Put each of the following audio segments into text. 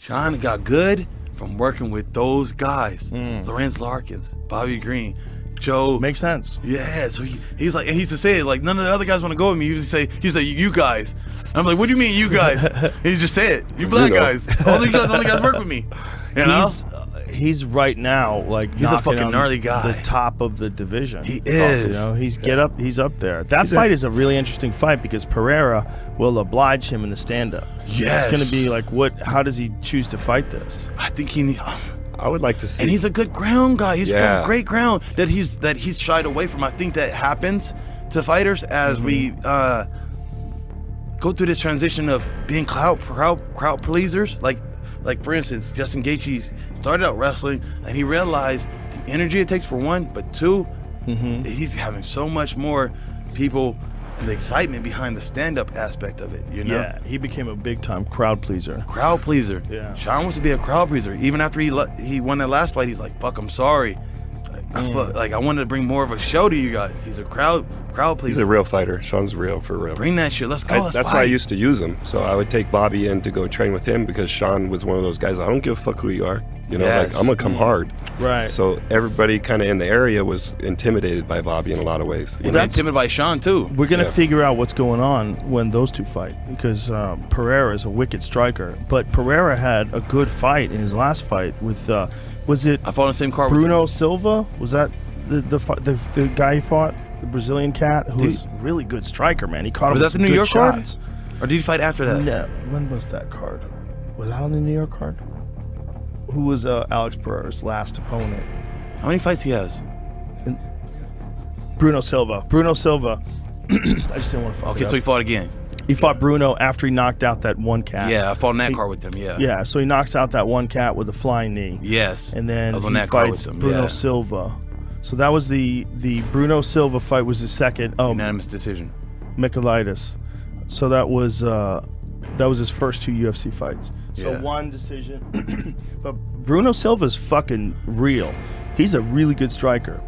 Sean got good from working with those guys. Lorenz Larkins, Bobby Green, Joe. Makes sense. Yeah, so he's like, and he used to say it like, none of the other guys want to go with me. He used to say, you guys. And I'm like, what do you mean, you guys? And he just say it, you black guys. All the guys work with me. You know? He's right now like he's a fucking gnarly guy. The top of the division. He is. You know, he's up there. That fight is a really interesting fight because Pereira will oblige him in the stand-up. Yes. It's going to be like, how does he choose to fight this? I think I would like to see. And he's a good ground guy. He's got great ground that he's shied away from. I think that happens to fighters as we go through this transition of being crowd pleasers. Like for instance, Justin Gaethje started out wrestling and he realized the energy it takes for one, but two, he's having so much more people and the excitement behind the stand-up aspect of it, you know? Yeah, he became a big-time crowd pleaser. Crowd pleaser. Yeah. Sean wants to be a crowd pleaser. Even after he won that last fight, he's like, fuck, I'm sorry. I wanted to bring more of a show to you guys. He's a crowd pleaser. He's a real fighter. Sean's real for real. Bring that shit. Let's go. That's why I used to use him. So I would take Bobby in to go train with him because Sean was one of those guys. I don't give a fuck who you are. You know, like I'm gonna come hard. Right. So everybody kind of in the area was intimidated by Bobby in a lot of ways. And that's intimidated by Sean too. We're gonna figure out what's going on when those two fight because Pereira is a wicked striker, but Pereira had a good fight in his last fight with was it? I fought on the same card. Bruno Silva. Was that the guy he fought? The Brazilian cat who was a really good striker, man. He caught him with some good shots. Or did he fight after that? No. When was that card? Was that on the New York card? Who was Alex Pereira's last opponent? How many fights he has? Bruno Silva. I just didn't want to fuck it up. So he fought again. He fought Bruno after he knocked out that one cat. Yeah, I fought in that card with him, yeah. Yeah, so he knocks out that one cat with a flying knee. Yes. And then he fights Bruno Silva. So that was the Bruno Silva fight was the second. Unanimous decision. Michaelitis. So that was his first two UFC fights. So one decision. But Bruno Silva's fucking real. He's a really good striker.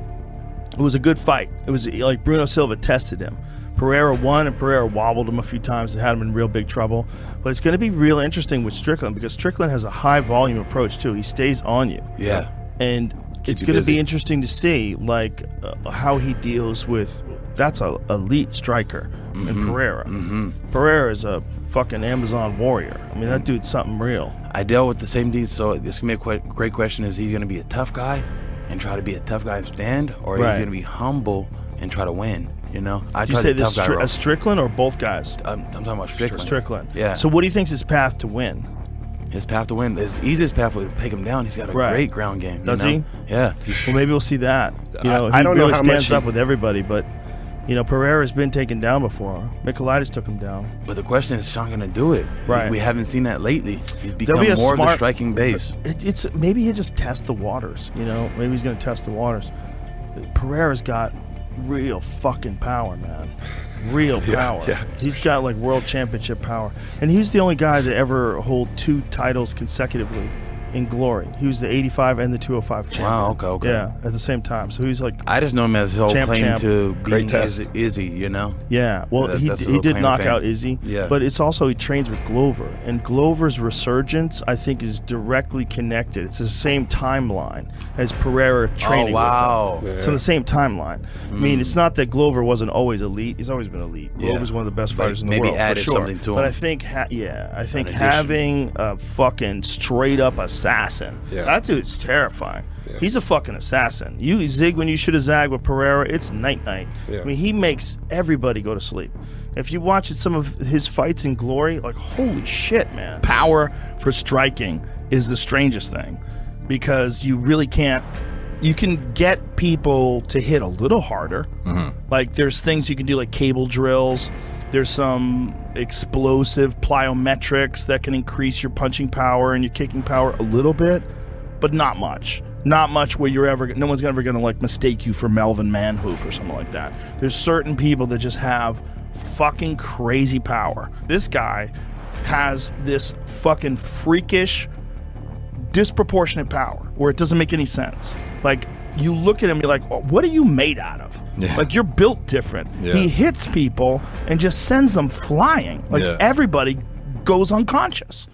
It was a good fight. It was like Bruno Silva tested him. Pereira won, and Pereira wobbled him a few times and had him in real big trouble. But it's going to be real interesting with Strickland because Strickland has a high volume approach too. He stays on you. Yeah. And it's going to be interesting to see like how he deals with. That's a elite striker in Pereira. Pereira is a fucking Amazon warrior. I mean, that dude's something real. I dealt with the same dude, so this can be a great question. Is he going to be a tough guy and try to be a tough guy and stand, or is he going to be humble and try to win? You know, Did you say this Strickland or both guys? I'm talking about Strickland. Strickland. Yeah. So what do you think's his path to win? His path to win, his easiest path would take him down. He's got a great ground game. Does he? Yeah. Well, maybe we'll see that. You know, I don't really know how stands much up with everybody, but you know, Pereira's been taken down before. Michaelitis took him down. But the question is, Sean gonna do it? Right. We haven't seen that lately. He's become more of the striking base. It's maybe he'll just test the waters. You know, maybe he's gonna test the waters. Pereira's got real fucking power, man. Real power. Yeah. He's got like world championship power, and he's the only guy to ever hold 2 titles consecutively in glory. He was the 85 and the 205 champion. Wow, okay. Yeah, at the same time. So he's like, I just know him as his whole claim to being test. Izzy, you know? Yeah, well, he did knock out Izzy, but it's also he trains with Glover, and Glover's resurgence, I think, is directly connected. It's the same timeline as Pereira training with him. Yeah. So the same timeline. I mean, it's not that Glover wasn't always elite. He's always been elite. Glover's one of the best fighters in the world, added for sure. something to him. But I think, I think having a fucking straight-up assassin, that dude's terrifying. Yeah. He's a fucking assassin. You zig when you should have zagged with Pereira. It's night-night. Yeah. I mean, he makes everybody go to sleep. If you watch some of his fights in glory, like, holy shit, man. Power for striking is the strangest thing because you really can't. You can get people to hit a little harder. Like, there's things you can do, like cable drills. There's some explosive plyometrics that can increase your punching power and your kicking power a little bit, but not much. Not much where no one's ever gonna like mistake you for Melvin Manhoof or something like that. There's certain people that just have fucking crazy power. This guy has this fucking freakish, disproportionate power where it doesn't make any sense. Like, you look at him, you're like, oh, what are you made out of? Yeah. Like, you're built different. Yeah. He hits people and just sends them flying. Like, everybody goes unconscious.